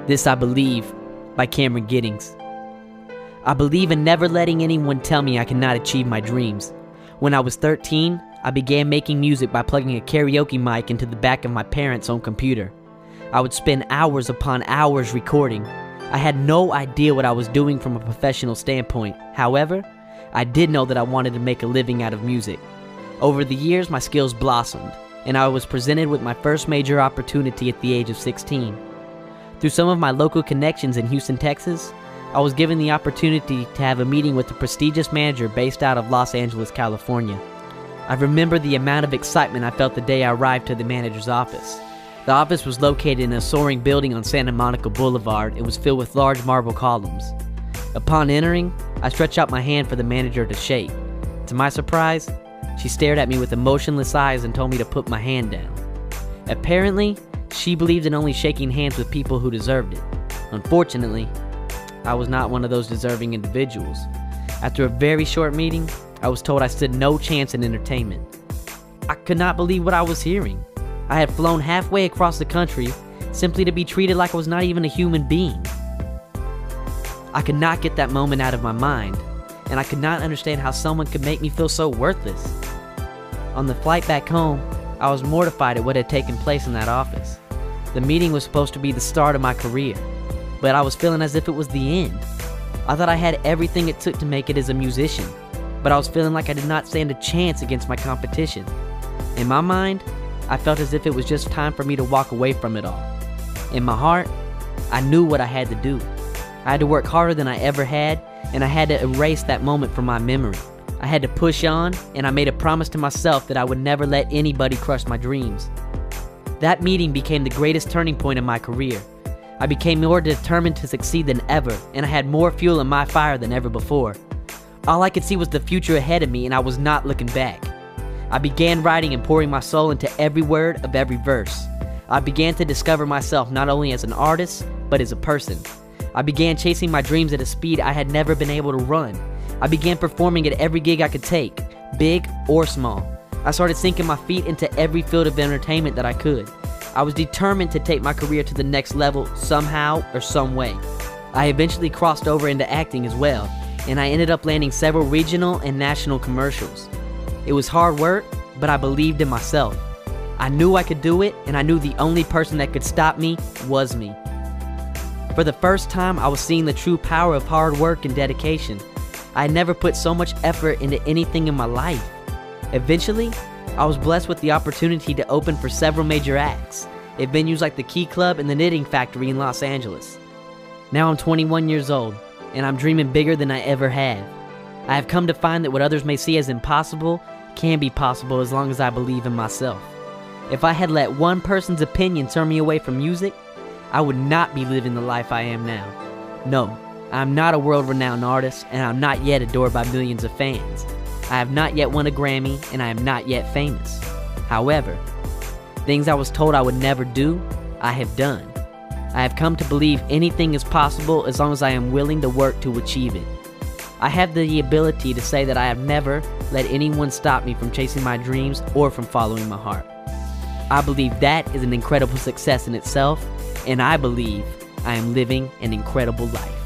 This I Believe by Cameron Giddings. I believe in never letting anyone tell me I cannot achieve my dreams. When I was 13, I began making music by plugging a karaoke mic into the back of my parents' home computer. I would spend hours upon hours recording. I had no idea what I was doing from a professional standpoint. However, I did know that I wanted to make a living out of music. Over the years, my skills blossomed, and I was presented with my first major opportunity at the age of 16. Through some of my local connections in Houston, Texas, I was given the opportunity to have a meeting with a prestigious manager based out of Los Angeles, California. I remember the amount of excitement I felt the day I arrived to the manager's office. The office was located in a soaring building on Santa Monica Boulevard and was filled with large marble columns. Upon entering, I stretched out my hand for the manager to shake. To my surprise, she stared at me with emotionless eyes and told me to put my hand down. Apparently, she believed in only shaking hands with people who deserved it. Unfortunately, I was not one of those deserving individuals. After a very short meeting, I was told I stood no chance in entertainment. I could not believe what I was hearing. I had flown halfway across the country simply to be treated like I was not even a human being. I could not get that moment out of my mind, and I could not understand how someone could make me feel so worthless. On the flight back home, I was mortified at what had taken place in that office. The meeting was supposed to be the start of my career, but I was feeling as if it was the end. I thought I had everything it took to make it as a musician, but I was feeling like I did not stand a chance against my competition. In my mind, I felt as if it was just time for me to walk away from it all. In my heart, I knew what I had to do. I had to work harder than I ever had, and I had to erase that moment from my memory. I had to push on, and I made a promise to myself that I would never let anybody crush my dreams. That meeting became the greatest turning point in my career. I became more determined to succeed than ever, and I had more fuel in my fire than ever before. All I could see was the future ahead of me, and I was not looking back. I began writing and pouring my soul into every word of every verse. I began to discover myself not only as an artist, but as a person. I began chasing my dreams at a speed I had never been able to run. I began performing at every gig I could take, big or small. I started sinking my feet into every field of entertainment that I could. I was determined to take my career to the next level somehow or some way. I eventually crossed over into acting as well, and I ended up landing several regional and national commercials. It was hard work, but I believed in myself. I knew I could do it, and I knew the only person that could stop me was me. For the first time, I was seeing the true power of hard work and dedication. I had never put so much effort into anything in my life. Eventually, I was blessed with the opportunity to open for several major acts at venues like the Key Club and the Knitting Factory in Los Angeles. Now I'm 21 years old, and I'm dreaming bigger than I ever have. I have come to find that what others may see as impossible can be possible as long as I believe in myself. If I had let one person's opinion turn me away from music, I would not be living the life I am now. No, I'm not a world-renowned artist, and I'm not yet adored by millions of fans. I have not yet won a Grammy, and I am not yet famous. However, things I was told I would never do, I have done. I have come to believe anything is possible as long as I am willing to work to achieve it. I have the ability to say that I have never let anyone stop me from chasing my dreams or from following my heart. I believe that is an incredible success in itself, and I believe I am living an incredible life.